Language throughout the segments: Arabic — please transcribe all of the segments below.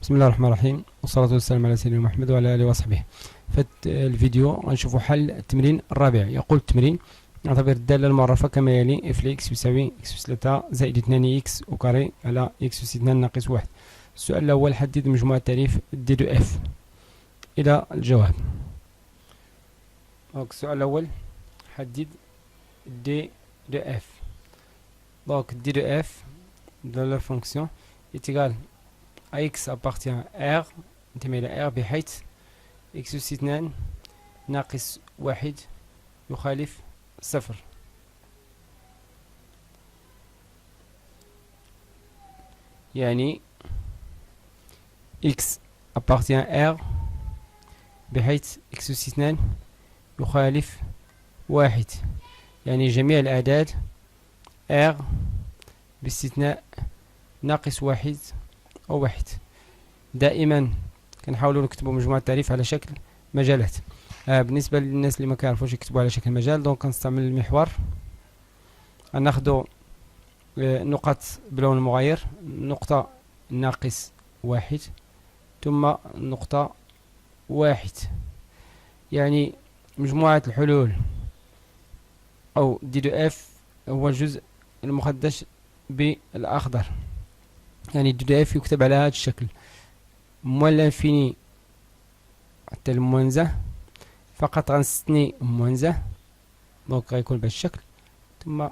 بسم الله الرحمن الرحيم، والصلاة والسلام على سيدنا محمد وعلى آله وصحبه. في الفيديو غنشوفوا حل التمرين الرابع. يقول التمرين: نعتبر الدالة المعرفة كما يلي: اف لإكس يساوي إكس أس 3 زائد 2 إكس وكاري على إكس أس 2 ناقص 1. السؤال الأول: حدد مجموع التعريف دي دو اف. إلى الجواب. دونك السؤال الأول: حدد دي دو اف. دونك دي دو اف de la fonction est égal à x appartient à R انتمي إلى R بحيث x أس 2 ناقص 1 يخالف 0. يعني x appartient à R بحيث x أس 2 يخالف 1. يعني جميع الأعداد R باستثناء ناقص 1 أو 1. دائما كنحاولوا نكتبوا مجموعة التعريف على شكل مجالات. بالنسبة للناس اللي ما كيعرفوش يكتبوا على شكل مجال، دونك كنستعمل المحور. غناخدو نقط بلون مغاير: نقطة ناقص 1 ثم نقطة 1. يعني مجموعة الحلول أو دي دو اف هو الجزء المخدش بالأخضر. يعني دي دو اف يكتب على هذا الشكل: موان لانفيني حتى الموانزة، فقط غنستثني موانزة، دونك غيكون بهذا الشكل. ثم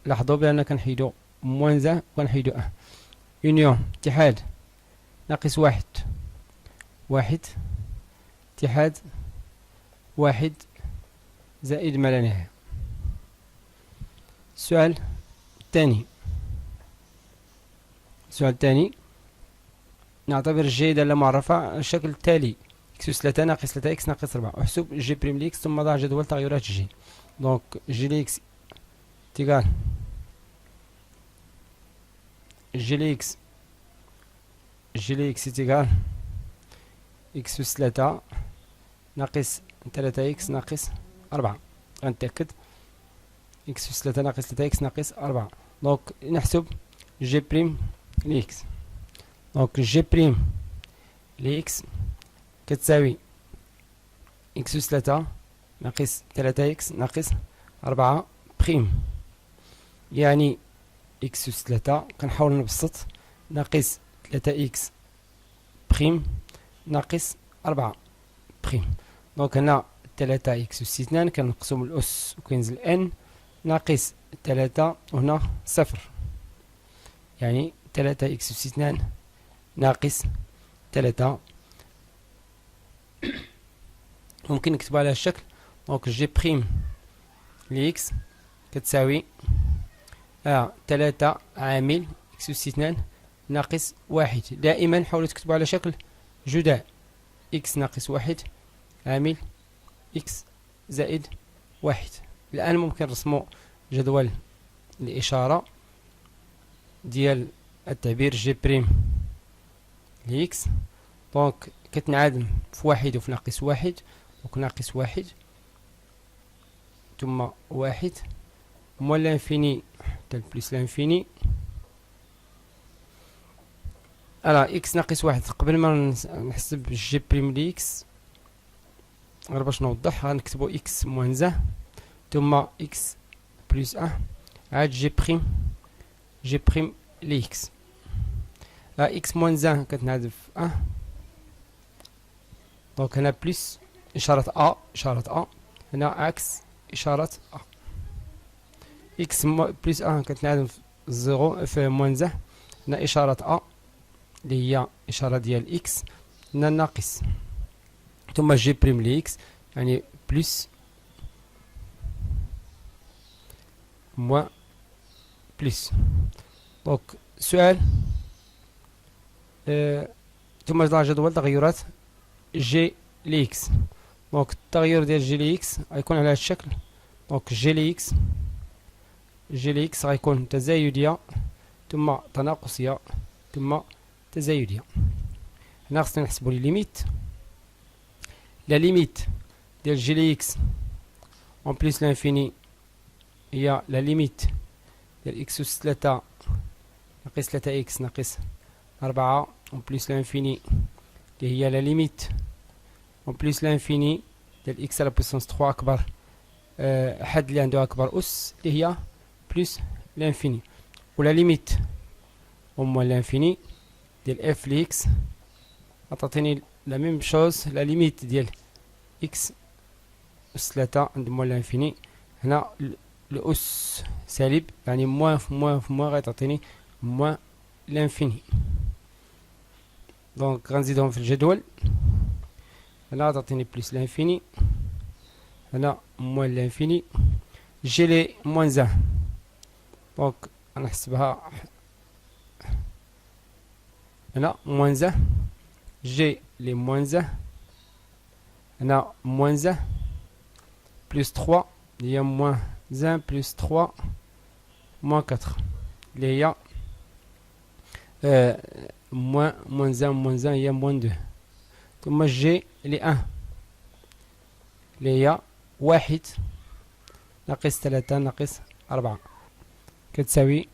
لاحظوا بأننا كنحيدو موانزة وكنحيدو يونيون اتحاد ناقص 1 1 اتحاد 1 زائد ما لا نهاية. السؤال الثاني: نعتبر جي دالة معرفة على الشكل التالي: اكس أس 3 ناقص 3 اكس ناقص 4. احسب جي بريم ليكس ثم ضع جدول تغيرات جي. دونك جي ليكس تيغال جي ليكس تيغال اكس أس 3 ناقص 3 اكس ناقص 4. غنتأكد: اكس أس 3 ناقص 3 اكس ناقص 4. دونك نحسب جي بريم ليكس. دونك جي بريم لإكس كتساوي إكس أس 3 ناقص 3 إكس ناقص 4 بريم. يعني إكس أس 3 كنحاول نبسط: ناقص 3 إكس بريم ناقص 4 بريم. دونك هنا 3 إكس أس 2 كنقسم الأس وكينزل إن ناقص 3 وهنا 0. يعني 3 إكس أس 2 ناقص 3. ممكن نكتبها على الشكل: دونك جي بريم لإكس كتساوي 3 عامل إكس أس 2 ناقص 1. دائما حاولوا تكتبوا على شكل جداء: إكس ناقص 1 عامل إكس زائد 1. الآن ممكن نرسموا جدول الإشارة ديال التعبير جي بريم لإكس. دونك كتنعدم في 1 وفي ناقص 1. دونك ناقص 1 ثم 1 موان لانفيني حتى البليس لانفيني. إكس ناقص 1 قبل ما نحسب جي بريم لإكس، غير باش نوضح غنكتبو إكس موان زه ثم إكس بلس عاد جي بريم لإكس. إكس موان زه كتنعدم في دونك هنا بلس إشارة إشارة هنا عكس إشارة إكس بلس كتنعدم في زيرو في موان زه، هنا إشارة اللي هي إشارة ديال إكس، هنا ناقص ثم جي بريم لإكس يعني بلس موان بلس. دونك السؤال ثم ضع جدول تغيرات جي لإكس. دونك التغير ديال جي لإكس غيكون على هذا الشكل: دونك جي لإكس غيكون تزايدية ثم تناقصية ثم تزايدية. هنا خصنا نحسبو لي ليميت. لا ليميت ديال جي لإكس اون بليس لانفيني هي لا ليميت ديال إكس أس 3 ناقص 3 إكس ناقص 4 اون بلس لانفيني اللي هي لا ليميت اون بلس لانفيني ديال اكس على بويسونس 3 اكبر حد اللي عنده اكبر اس اللي هي بلس لانفيني، ولا ليميت او موان لانفيني ديال اف لاكس غتعطيني لا ميم شوز لا ليميت ديال اكس اس 3 عند موان لانفيني. هنا الاس سالب يعني موان في موان في موان غتعطيني موان لانفيني. دونك غنزيدهم في الجدول. هنا غتعطيني بلس لانفيني، هنا موان لانفيني، جي لي موان زان دونك غنحسبها هنا موان زان، جي لي موان زان، هنا موان زان بلس 3 اللي هي موان زان بلس 3 موان 4 اللي هي موان زان هي موان 2، ثم جي لي 1 اللي هي 1 ناقص 3 ناقص 4 كتساوي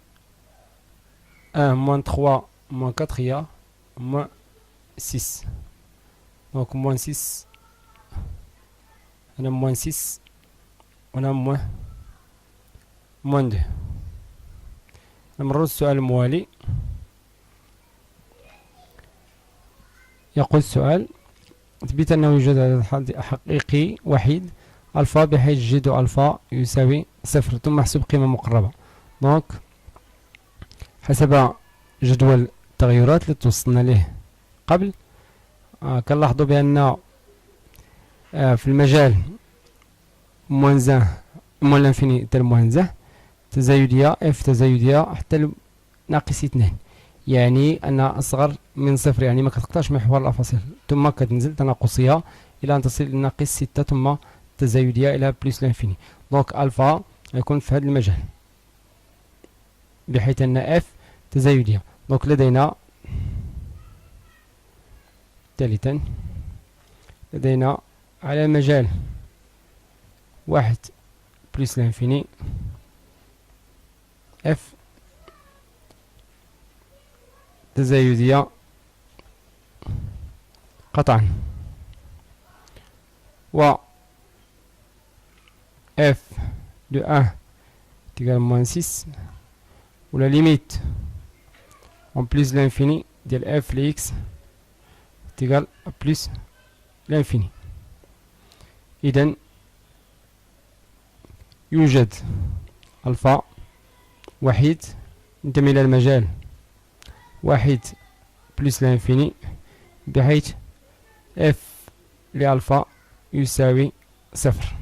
1 موان 3 موان 4 هي موان 6. دونك موان 6 هنا موان 6 وهنا موان 2. نمرر السؤال الموالي. يقول السؤال اثبت أنه يوجد عدد حقيقي وحيد ألفا بحيث جد ألفا يساوي 0 ثم احسب قيمة مقربة. دونك حسب جدول التغيرات اللي توصلنا ليه قبل كنلاحظوا بأن في المجال موان زان موان لانفيني حتى الموان زان تزايدية اف تزايدية حتى ناقص 2، يعني أنها أصغر من 0، يعني ما كتقطعش محور الأفاصيل ثم كتنزل تناقصية إلى أن تصل إلى ناقص 6 ثم تزايدية إلى بلس لانفيني. دونك ألفا يكون في هذا المجال بحيث أن اف تزايدية. دونك لدينا ثالثا لدينا على مجال 1 بلس لانفيني اف تزايدية قطعا، و اف دو 1 تيغال موان 6 ولا ليميت اون بلس لانفيني ديال اف لاكس تيغال بلس لانفيني. إذن يوجد ألفا وحيد ينتمي إلى المجال 1 بلس لانفيني بحيث اف لألفا يساوي 0.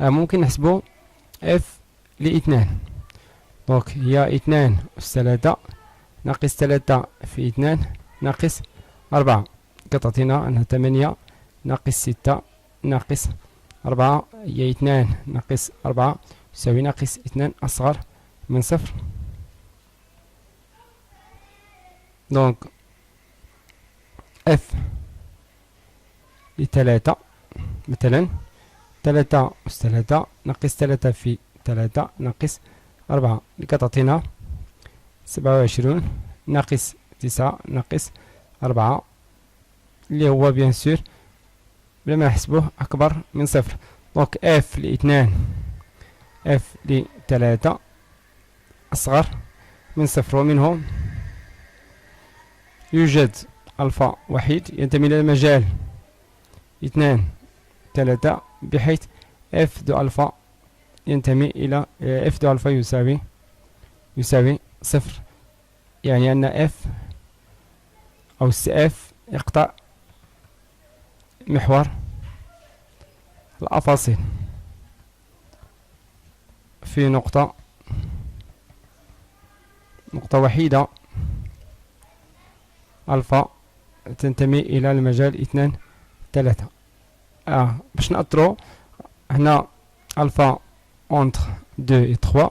ممكن نحسبو اف لاثنان. دونك هي 2 أس 3 ناقص 3 في 2 ناقص 4 كتعطينا أنها 8 ناقص 6 ناقص 4 هي 2 ناقص 4 يساوي ناقص 2 أصغر من 0. دونك اف لثلاثة مثلا 3 أس 3 ناقص 3 في 3 ناقص 4 اللي كتعطينا 27 ناقص 9 ناقص 4 اللي هو بيان سور بلا ما نحسبوه أكبر من 0. دونك اف لاثنان اف لثلاثة أصغر من 0، ومنه يوجد ألفا وحيد ينتمي إلى المجال 2 3 بحيث اف دو ألفا ينتمي إلى اف دو ألفا يساوي 0، يعني أن اف أو سي اف يقطع محور الأفاصيل في نقطة وحيدة ألفا تنتمي إلى المجال 2 3. باش نأطرو هنا ألفا entre 2 et 3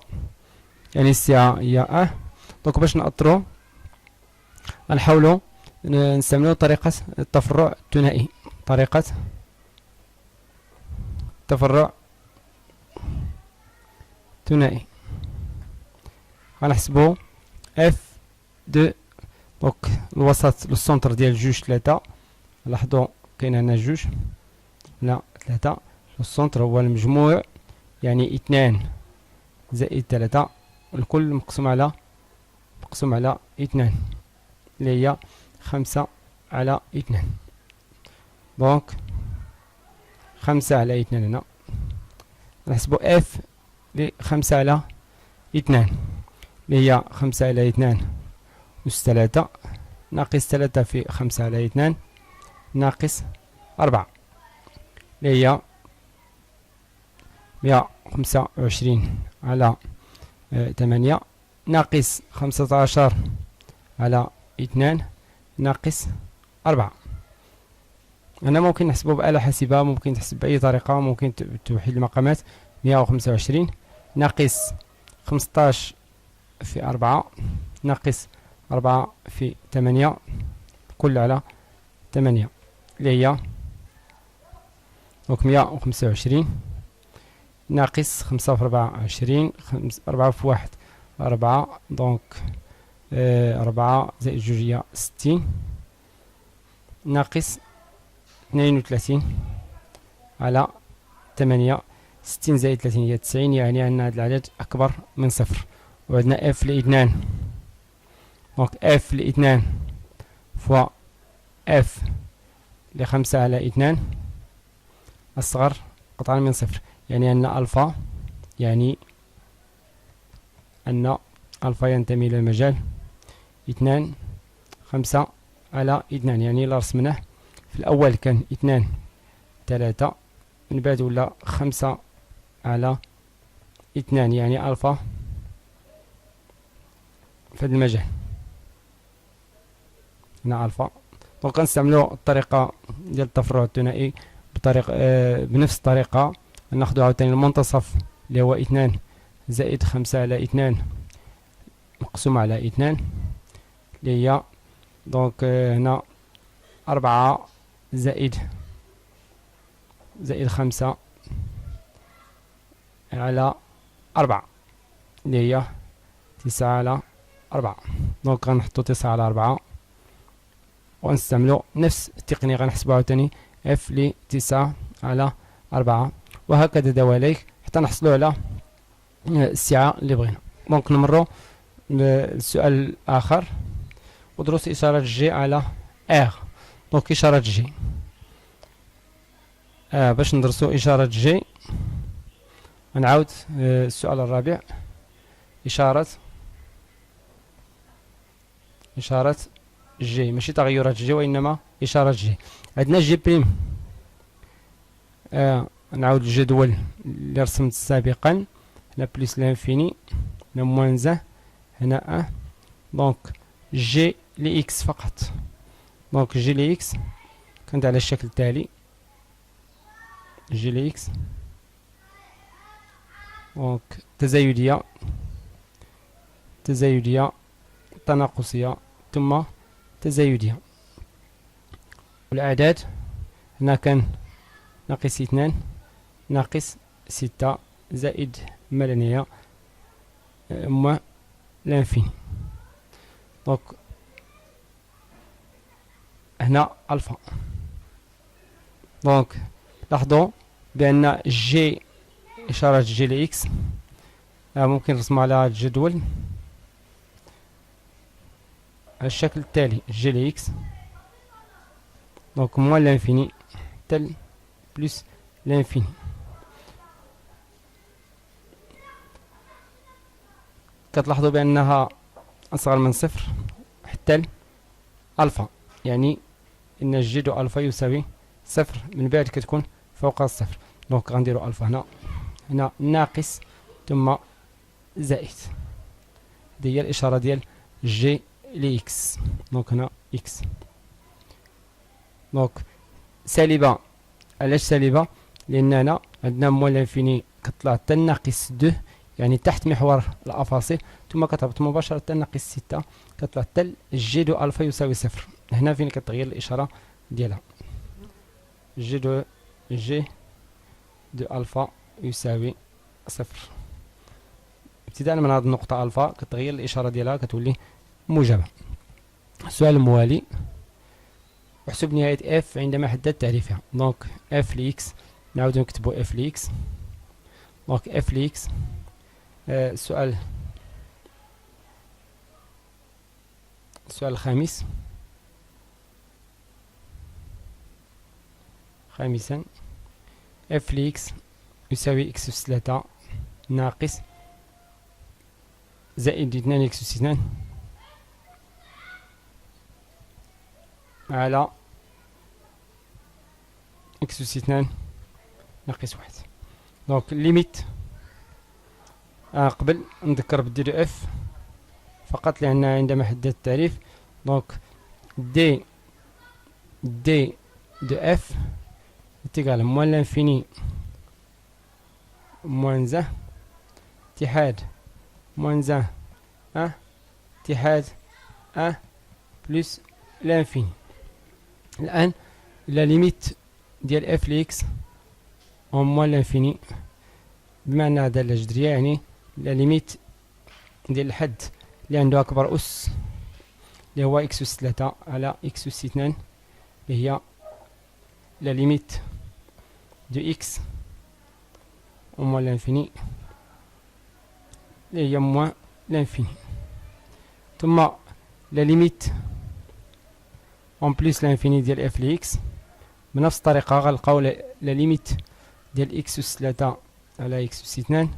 يعني سي هي 1. دونك باش نأطرو نحاولو نستعملو طريقة التفرع الثنائي. طريقة تفرع ثنائي غنحسبو اف دو دونك الوسط السونتر ديال جوج تلاتة، لاحظوا كاين هنا جوج هنا تلاتة، السونتر هو المجموع يعني 2 زائد 3 الكل مقسوم على 2 اللي هي 5 على 2. دونك 5 على 2 هنا نحسبوا اف ل 5 على 2 اللي هي 5 على 2 أس 3 ناقص 3 في 5 على 2 ناقص 4 اللي هي 125 على 8 ناقص 15 على 2 ناقص 4. هنا ممكن نحسبه بآلة حاسبة، ممكن تحسب بأي طريقة، ممكن توحيد المقامات. 125 ناقص 15 في 4 ناقص 4 في 8 كل على 8 اللي هي دونك 125 ناقص 5 في 24 4 في 1 4 دونك 4 زائد جوج هي 60 ناقص 32 على 8 60 زائد 30 هي 90 يعني أن هذا العدد أكبر من صفر. وعندنا اف لاثنان دونك اف لاثنان فوا اف ل5 على 2 أصغر قطعا من صفر، يعني أن ألفا ينتمي إلى المجال 2 5 على 2 يعني إلا رسمناه في الأول كان 2 3 من بعد ولا 5 على 2 يعني ألفا في هذا المجال هنا ألفا. دونك غنستعملو الطريقة ديال التفرع الثنائي بنفس الطريقة، ناخدو عاوتاني المنتصف اللي هو 2 زائد 5 على 2 مقسوم على 2 اللي هي دونك هنا 4 زائد 5 على 4 اللي هي 9 على 4. دونك غنحطو 9 على 4 ونستعملو نفس التقنية، غنحسبو عاوتاني اف ل 9 على 4 وهكذا دواليك حتى نحصلو على السعة اللي بغينا. دونك نمرو للسؤال الآخر، ودروس إشارة جي على ار. دونك إشارة جي باش ندرسو إشارة جي نعاود السؤال الرابع، إشارة جي ماشي تغيرات جي وإنما إشارة جي. عندنا جي بريم، نعاود الجدول اللي رسمت سابقا، هنا بلس لانفيني هنا موان زان هنا دونك جي لإكس فقط. دونك جي لإكس كانت على الشكل التالي، جي لإكس دونك تزايدية تناقصية ثم تزايدية. والأعداد هنا كان ناقص 2 ناقص 6 زائد ما لا نهاية موان لانفيني. دونك هنا ألفا. دونك لاحظوا بأن جي إشارة جي لإكس ممكن نرسمها على الجدول على الشكل التالي، جي لإكس دونك موان لانفيني تل بلس لانفيني. كتلاحظوا بأنها أصغر من صفر حتى ألفا، يعني إن الجي دو ألفا يساوي صفر، من بعد كتكون فوق الصفر. دونك غنديرو ألفا هنا ناقص ثم زائد، هذه هي الإشارة ديال جي لإكس. دونك هنا إكس دونك سالبة. علاش سالبة؟ لأن هنا عندنا موان لانفيني كتطلع حتى ناقص 2 يعني تحت محور الأفاصيل، ثم كتهبط مباشرة ناقص 6 كتطلع حتى جي دو ألفا يساوي صفر. هنا فين كتغير الإشارة ديالها، جي دو ألفا يساوي صفر. ابتداء من هذه النقطة ألفا كتغير الإشارة ديالها كتولي موجبة. السؤال الموالي: احسب نهاية اف عندما حددت تعريفها. دونك اف لإكس، نعود نكتبو اف لإكس. دونك اف لإكس. السؤال الخامس. خامسا: اف لإكس يساوي اكس أس 3 ناقص زائد 2 اكس أس 2 على اكس أس 2 ناقص 1. دونك ليميت. قبل نذكر بدير اف فقط لأن عندما حددت التعريف. دونك دي دو اف تيغال موان لانفيني موان زان اتحاد موان زان اتحاد بلس لانفيني. الآن لا ليميت ديال اف لإكس اون موان لانفيني بمعنى دالة جذرية، يعني لا ليميت ديال الحد اللي عنده أكبر أس اللي هو اكس أس 3 على اكس أس 2 اللي هي لا ليميت دو اكس اون موان لانفيني اللي هي موان لانفيني. ثم لا ليميت اون بليس لانفيني ديال اف لإكس. بنفس الطريقة غنلقاو لا ليميت ديال اكس أس 3 على اكس أس 2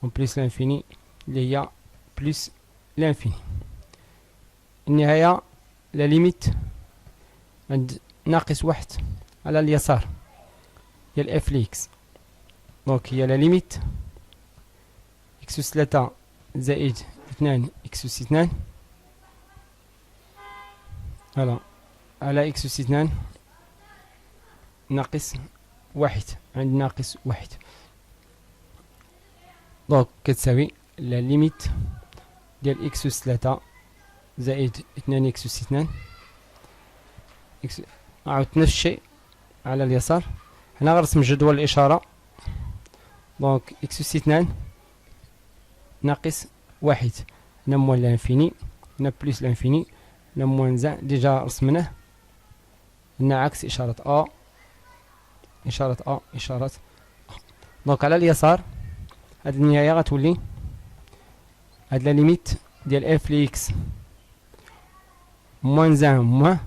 اون بليس لانفيني اللي هي بلس لانفيني. النهاية لا ليميت عند ناقص 1 على اليسار ديال اف لإكس. دونك هي لا ليميت اكس أس 3 زائد 2 اكس أس 2 على اكس أس 2 ناقص 1 عند ناقص 1. دونك كتساوي لا ليميت ديال اكس أس 3 زائد 2 اكس أس 2 عاود نفس الشيء على اليسار. هنا غنرسم جدول الإشارة. دونك اكس أس 2 ناقص 1 هنا موان لانفيني، هنا بلس لانفيني، هنا موان زان ديجا رسمناه. هنا عكس إشارة إشارة دونك على اليسار هاد النهاية غتولي هاد لا ليميت ديال اف لإكس موان زان موان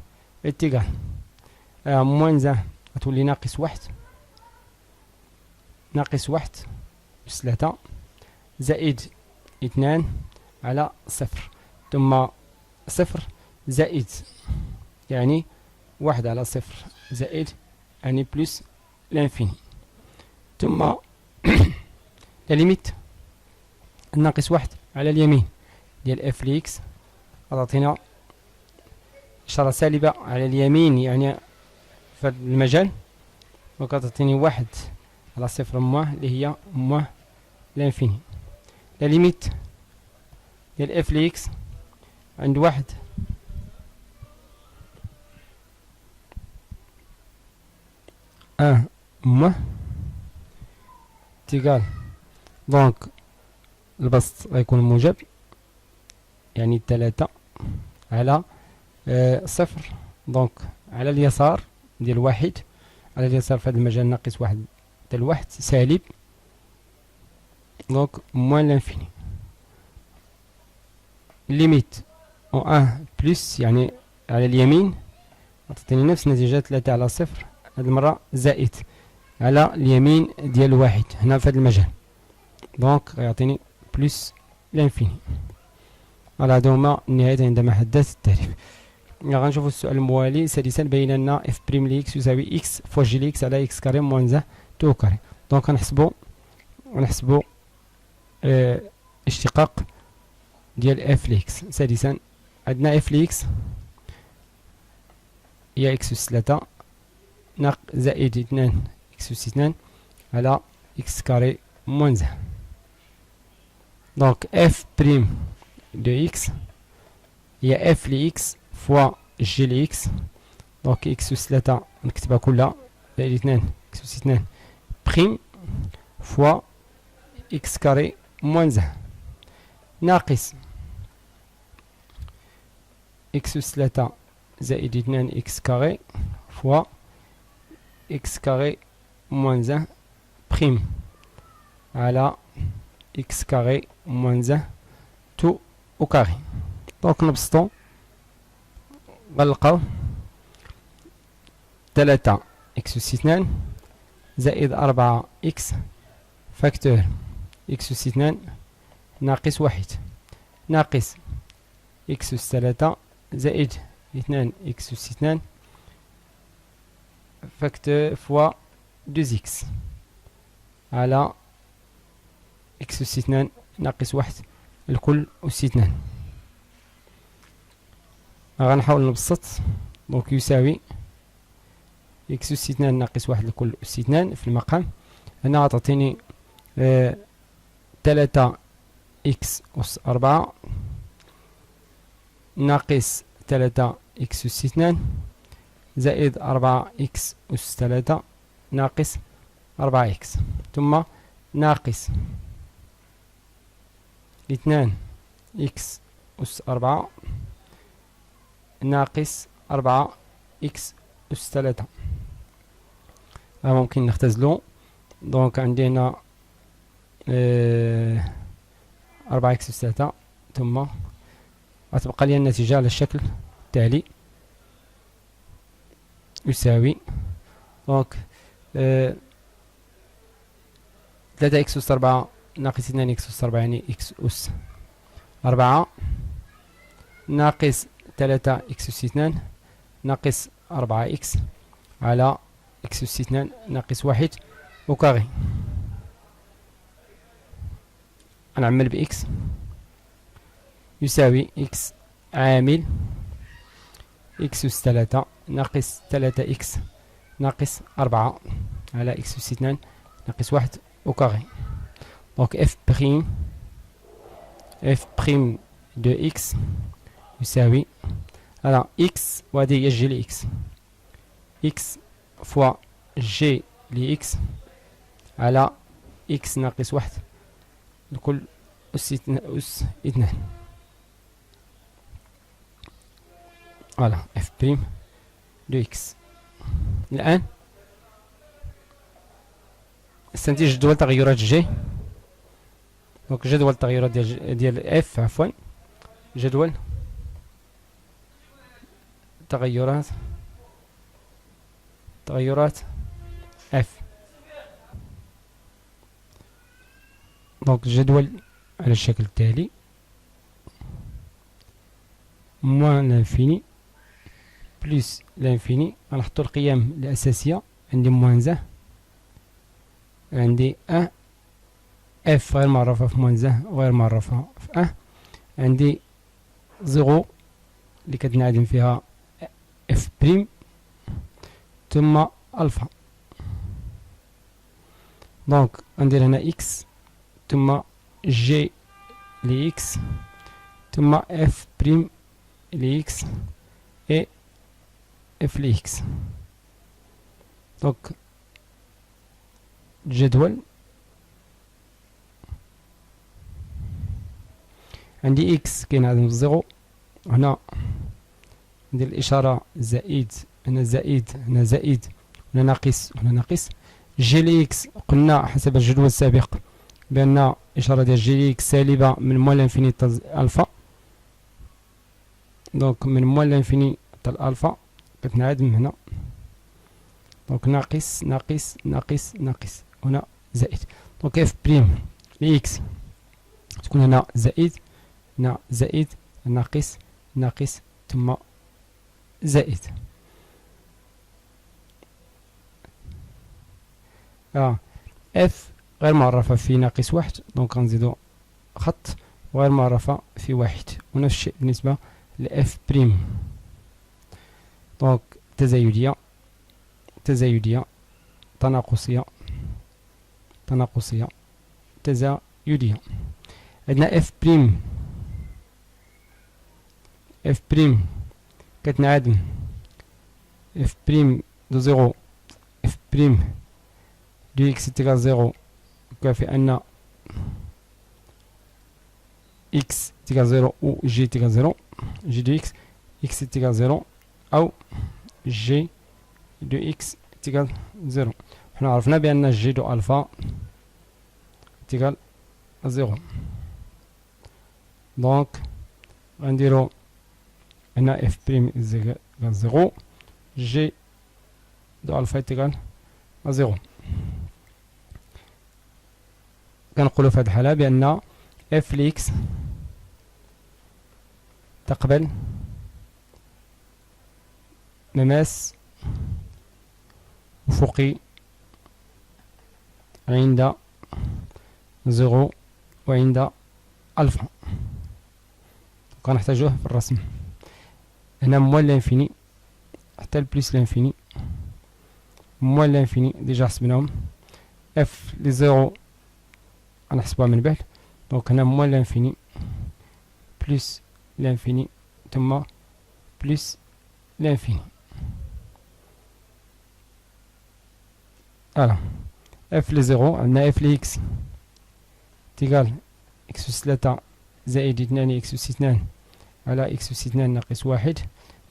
اتيغال موان زان غتولي ناقص 1 أس 3 زائد 2 على 0 ثم 0 زائد يعني 1 على 0 زائد يعني بلس لانفيني. ثم لا ليميت ناقص 1 على اليمين ديال اف لإكس غتعطينا إشارة سالبة على اليمين يعني في المجال، وكتعطيني 1 على 0 موان اللي هي موان لانفيني. لا ليميت ديال اف لإكس عند 1 موان تيغال. دونك البسط غيكون موجب يعني 3 على 0. دونك على اليسار ديال 1 على اليسار في هذا المجال ناقص 1 ديال 1 سالب. دونك موان لانفيني. ليميت اون بلس يعني على اليمين غتعطيني نفس النتيجة 3 على 0 هاد المرة زائد على اليمين ديال 1 هنا في هذا المجال. دونك غيعطيني بلس لانفيني. هادو هما النهايات عندما حددت التعريف. غنشوفو السؤال الموالي: سادسا بين لنا اف بريم لإكس يساوي اكس فوا جي لإكس على اكس كاري موان زان تو كاري. دونك غنحسبو اشتقاق ديال اف لإكس. سادسا عندنا اف لإكس هي اكس أس 3 زائد 2 اكس أس 2 على اكس كاري موان زان. دونك اف بريم دو اكس هي اف لإكس فوا جي لإكس. دونك اكس أس 3 نكتبها كلها زائد 2 اكس أس 2 بريم فوا اكس كاري موان زان ناقص إكس أس 3 زائد 2 إكس كاري فوا إكس كاري موان 1 بريم على إكس كاري موان 1 تو أو كاري. دونك نبسطو غنلقاو 3 إكس أس 2 زائد 4 إكس فاكتور إكس أس 2 ناقص 1 ناقص إكس أس 3 زائد 2 إكس أس 2 فاكتور فوا 2 إكس على إكس أس 2 ناقص 1 الكل أس 2. غنحاول نبسط. دونك يساوي إكس أس 2 ناقص 1 الكل أس 2 في المقام. هنا غتعطيني 3 إكس أس 4 ناقص 3 إكس أس 2 زائد 4 إكس أس 3 ناقص 4 إكس ثم ناقص 2 إكس أس 4 ناقص 4 إكس أس 3. ممكن نختزلو. دونك عندي هنا 4 إكس أس 3 ثم غتبقى لي النتيجة على الشكل التالي يساوي دونك 3 إكس أس 4 ناقص 2 إكس أس 4 يعني إكس أس 4 ناقص 3 إكس أس 2 ناقص 4 إكس على إكس أس 2 ناقص 1 وكاري. غنعمل بإكس يساوي إكس عامل إكس أس 3 ناقص 3 إكس ناقص 4 على إكس أس 2 ناقص 1 وكاري. دونك اف بريم دو إكس يساوي على إكس وهذه هي جي لإكس إكس فوا جي لإكس على إكس ناقص 1 الكل أس 2. فوالا اف بريم دو إكس. الآن استنتج جدول تغيرات جي. دونك جدول التغيرات ديال اف عفوا جدول تغيرات اف. دونك الجدول على الشكل التالي موان لانفيني بلس لانفيني. غنحطو القيم الأساسية. عندي موان زه عندي اف غير معرفة في موان زه غير معرفة في عندي زيرو اللي كتنعدم فيها اف بريم ثم الفا. دونك غندير هنا اكس ثم جي لإكس ثم اف بريم لإكس اي اف لإكس. دونك الجدول عندي اكس كينعدم في زيرو. هنا ندير الإشارة زائد هنا زائد هنا زائد هنا ناقص هنا ناقص. جي لإكس قلنا حسب الجدول السابق بأن إشارة ديال جي لإكس سالبة من موان لانفيني حتى ألفا. دونك من موان لانفيني حتى الألفا كتنعدم هنا. دونك ناقص ناقص ناقص ناقص هنا زائد. دونك اف بريم لإكس تكون هنا زائد هنا زائد ناقص ناقص ثم زائد. اف غير معرفة في ناقص 1 دونك غنزيدو خط وغير معرفة في 1 ونفس الشيء بالنسبة لاف بريم. دونك تزايدية تزايدية تناقصية تناقصية تزايدية. عندنا اف بريم كتنعدم اف بريم دو زيرو اف بريم دو اكس تيكال زيرو يكافي ان اكس تيكال زيرو و جي تيكال زيرو. جي دو اكس x est égal 0 أو g de x est égal 0. حنا عرفنا بأن g de alpha est égal à 0. donc غنديرو هنا f prime est égal 0 g de alpha est égal à 0. كنقولوا في هذه الحالة بأن f لx تقبل مماس أفقي عند 0 وعند ألفا. كنحتاجوه في الرسم هنا موال لانفيني حتى البليس لانفيني. موال لانفيني ديجا حسبناهم، اف لي زيرو غنحسبوها من بعد. دونك هنا موال لانفيني بليس لانفيني ثم بليس لانفيني. فوالا اف لي زيرو عندنا اف لي اكس تيغال اكس أس 3 زائد 2 اكس أس 2 على اكس أس 2 ناقص 1،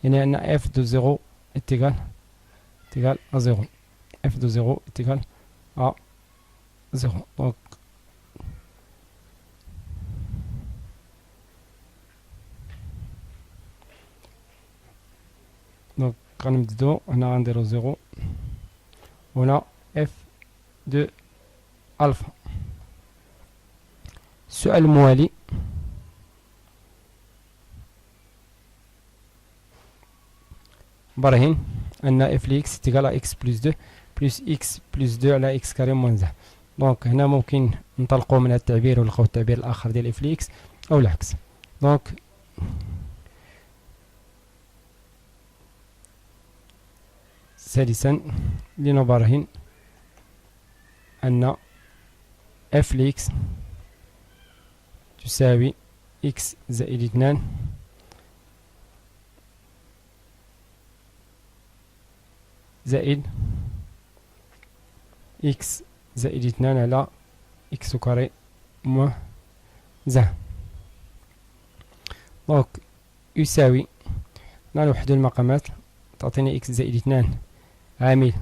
يعني أن اف دو زيرو اتيغال à 0. f de 0 est égal à 0. Donc غنبداو هنا غنديرو 0 هنا f de alpha. السؤال الموالي برهن أن f لx est égal à x plus 2 plus x plus 2 على x كاري موان 1. دونك هنا ممكن ننطلقوا من هذا التعبير ونلقاو التعبير الآخر ديال f لx أو العكس. دونك ثالثا لنبرهن أن f لx تساوي x زائد 2 زائد x زائد 2 على x كاري موان 1. دونك يساوي نوحدو المقامات تعطيني x زائد 2 عامل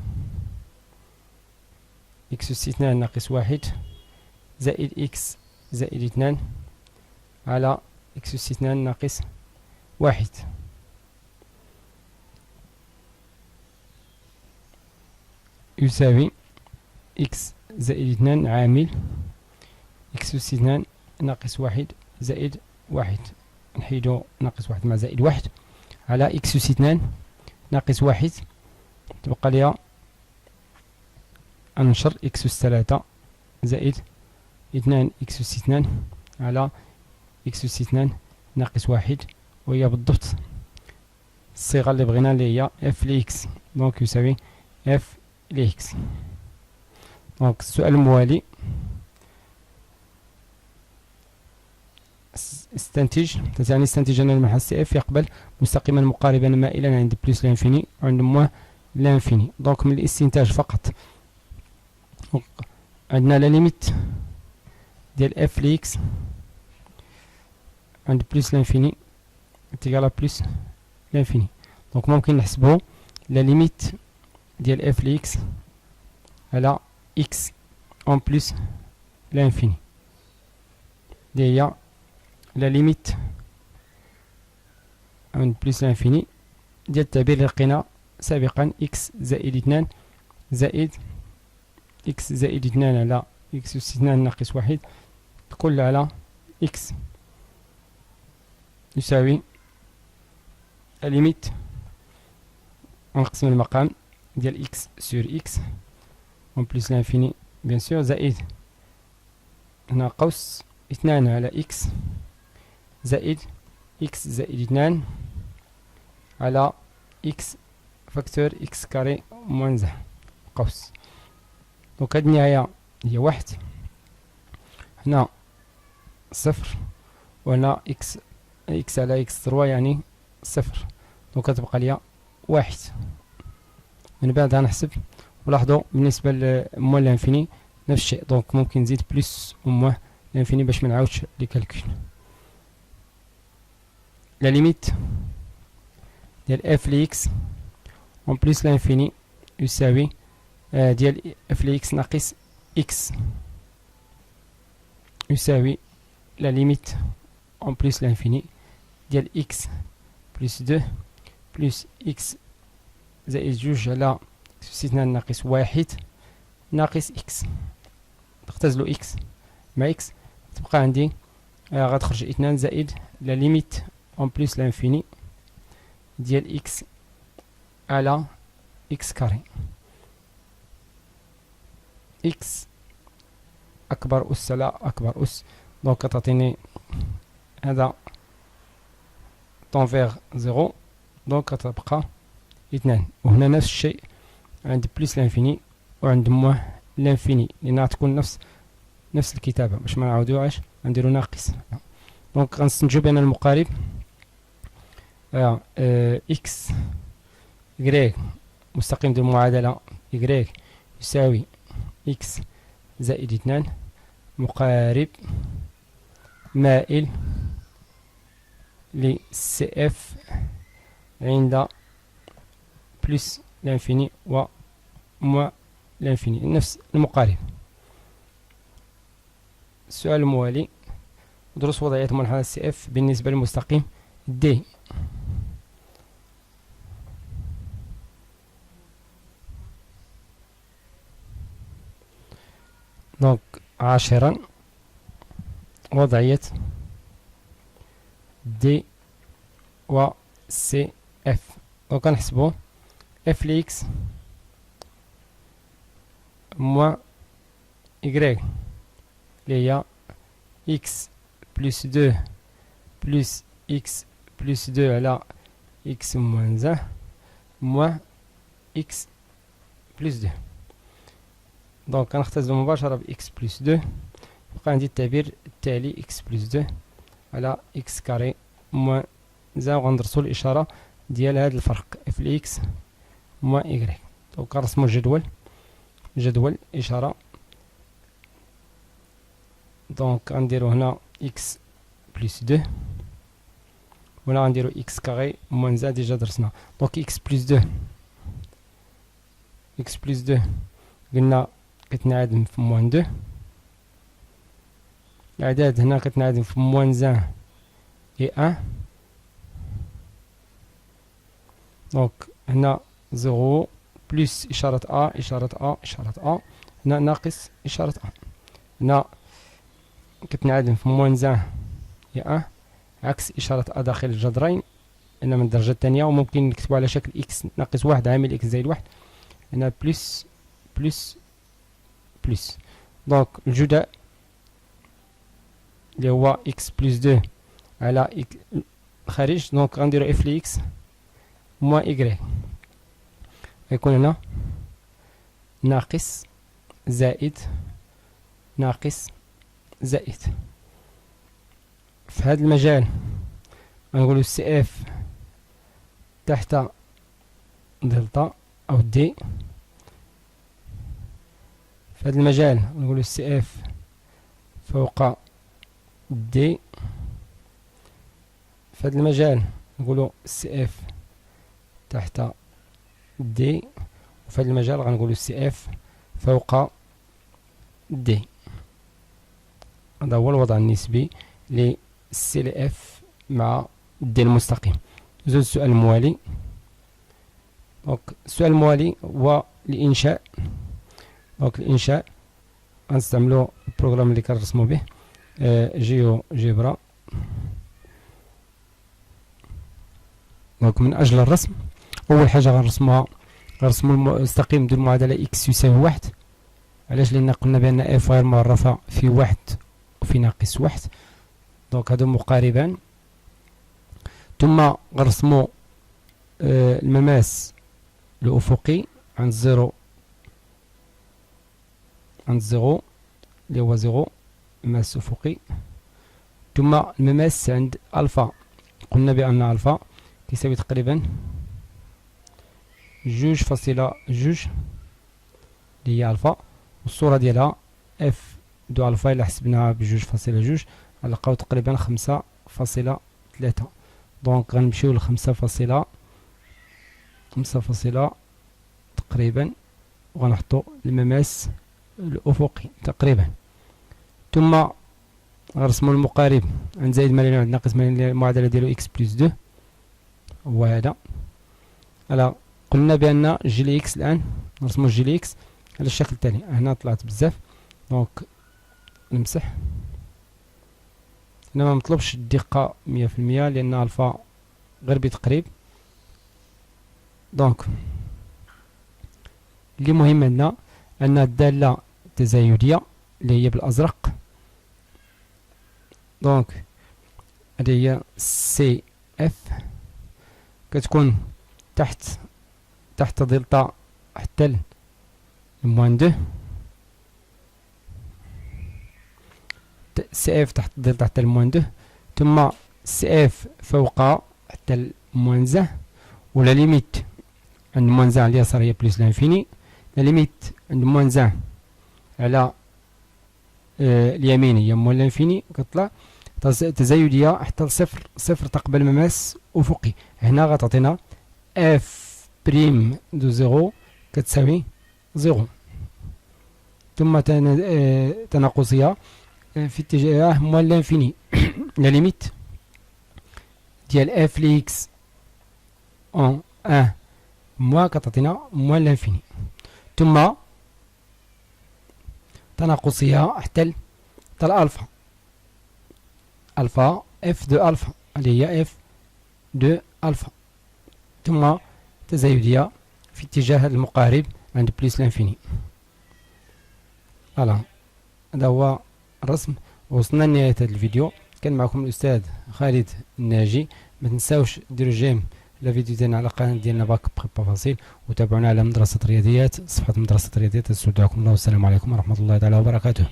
x أس 2 ناقص 1 زائد x زائد 2 على x أس 2 ناقص 1 يساوي x زائد 2 عامل x أس 2 ناقص 1 زائد 1. نحيدو ناقص 1 مع زائد 1 على x أس 2 ناقص 1 تبقى ليا أنشر x أس 3 زائد 2 x أس 2 على x أس 2 ناقص 1 وهي بالضبط الصيغة اللي بغينا اللي هي f لx. دونك يساوي f لx. دونك السؤال الموالي استنتج أن المحص f يقبل مستقيما مقاربا مائلا عند بلس لانفيني وعند موان لانفيني. دونك من الاستنتاج فقط عندنا لا ليميت ديال f لx عند بلس لانفيني تيغال بلس لانفيني. دونك ممكن نحسبو لا ليميت ديال f لx على x en plus لانفيني دي هي لا ليميت عند بلس لانفيني ديال التعبير اللي لقينا سابقا x زائد 2 زائد x زائد 2 على x أس 2 ناقص 1 كل على x يساوي ليميت نقسم المقام ديال x sur x en plus l'infini bien sûr زائد هنا قوس 2 على x زائد x زائد 2 على x فاكتور x كاري موان 1 قوس. دونك هاد النهاية هي 1 هنا 0 وهنا x على x 3 يعني 0. دونك كتبقى ليا 1. من بعد غنحسب ولاحظوا بالنسبة لموان لانفيني نفس الشيء. دونك ممكن نزيد بلس وموان لانفيني باش منعاودش لي كالكول. لا ليميت ديال اف لإكس اون بليس لانفيني يساوي ديال اف لإكس ناقص إكس يساوي لا ليميت اون بليس لانفيني ديال إكس بلس دو بلس إكس زائد جوج على إكس اثنان ناقص واحد ناقص إكس. نختزلو إكس مع إكس تبقى عندي غتخرج اثنان زائد لا ليميت اون بليس لانفيني ديال إكس على إكس كاري. إكس أكبر أس على أكبر أس، دونك كتعطيني هذا طونفيغ زيرو، دونك كتبقى اثنان. وهنا نفس الشيء عند بليس لانفيني وعند مواه لانفيني، لأنها تكون نفس الكتابة باش ما نعاودوهاش نديرو ناقص. دونك غنستنتجو بأن المقارب إكس إكغيك مستقيم ديال المعادلة إكغيك يساوي إكس زائد اثنان مقارب مائل ل سي اف عند بلس لانفيني و موا لانفيني، نفس المقارب. السؤال الموالي: دروس وضعية منحنى سي اف بالنسبة للمستقيم دي. دونك عاشرا وضعية دي و سي اف. دونك كنحسبو اف لإكس موا إكغيك اللي هي إكس بلس دو بلس إكس بلس دو على إكس موان زان موا إكس بلس دو. دونك كنختزلو مباشرة بإكس بلس دو، يبقى عندي التعبير التالي إكس بلس دو على إكس كاري موان زان، وغندرسو الإشارة ديال هاد الفرق اف لإكس موا إكغيك. دونك كنرسمو جدول إشارة. دونك غنديرو هنا إكس بلس دو، وهنا غنديرو إكس كاري موان زان ديجا درسنا. دونك إكس بلس دو قلنا كتنعدم في موان دو، الأعداد هنا كتنعدم في موان زان إي أن. دونك هنا زيرو بلس إشارة أ إشارة أ، هنا ناقص إشارة أ. هنا كتنعدم في موان زان إي أن عكس إشارة أ داخل الجذرين، هنا من الدرجة الثانية، وممكن نكتبو على شكل إكس ناقص واحد عامل إكس زائد واحد. هنا بلس بلس بلس. دونك الجداء اللي هو إكس بلس دو على الخارج، دونك غنديرو إف لإكس موا إكغيك، غيكون هنا ناقص زائد ناقص زائد. في هذا المجال غنقولو سي اف تحت دلتا أو دي. في هذا المجال نقولو سي اف فوق دي. في هذا المجال نقولو سي اف تحت دي. وفي هذا المجال غنقولو سي اف فوق دي. هذا هو الوضع النسبي للسي ل اف مع دي المستقيم. زوج السؤال الموالي. دونك السؤال الموالي هو الإنشاء. دونك الإنشاء غنستعملو البروغرام اللي كنرسمو به جيو جبرا. دونك من أجل الرسم أول حاجة غنرسمو المستقيم ديال المعادلة إكس يساوي واحد. علاش؟ لأن قلنا بأن اف غير معرفة في واحد وفي ناقص واحد، دونك هادو مقاربان. ثم غنرسمو المماس الأفقي عند زيرو اللي هو زيرو مماس أفقي. ثم المماس عند ألفا، قلنا بأن ألفا كيساوي تقريبا 2.2 اللي هي ألفا، والصورة ديالها اف دو ألفا إلا حسبناها ب2.2 غنلقاو تقريبا 5.3. دونك غنمشيو ل5.3 5 تقريبا، وغنحطو المماس الأفقي تقريبا. ثم غنرسمو المقارب عند زائد ما عند ناقص ما المعادلة ديالو إكس بلس 2 هو هذا. ألا قلنا بأن جي لي إكس الآن نرسمو جي لي إكس على الشكل التالي. هنا طلعت بزاف دونك نمسح. هنا ما مطلوبش الدقة 100% لأن ألفا غير بتقريب. دونك اللي مهم عندنا أن الدالة التزايدية اللي هي بالأزرق، دونك هذه هي سي اف كتكون تحت دلتا حتى الموان 2، سي اف تحت دلتا حتى الموان 2، ثم سي اف فوقها حتى الموان زان، ولا ليميت عند موان زان على اليسار هي بلس لانفيني، لا ليميت عند موان زان على اليمين هي موان لانفيني كتطلع تزايدية حتى لصفر، صفر تقبل مماس أفقي. هنا غتعطينا اف بريم دو زيرو كتساوي زيرو، ثم تناقصية في اتجاه موان لانفيني لا ليميت ديال اف ليكس اون ان موان كتعطينا موان لانفيني، ثم تناقصية حتى الألفا، ألفا اف دو ألفا اللي هي اف دو ألفا، ثم تزايدية في اتجاه المقارب عند بلس لانفيني. فوالا هذا هو الرسم. وصلنا لنهاية هذا الفيديو. كان معكم الأستاذ خالد الناجي. ما تنساوش ديروا جيم الفيديو ديالنا على القناة ديالنا باك بريبا فاصيل، وتابعونا على مدرسة رياضيات، صفحة مدرسة رياضيات. استودعكم الله والسلام عليكم ورحمة الله تعالى وبركاته.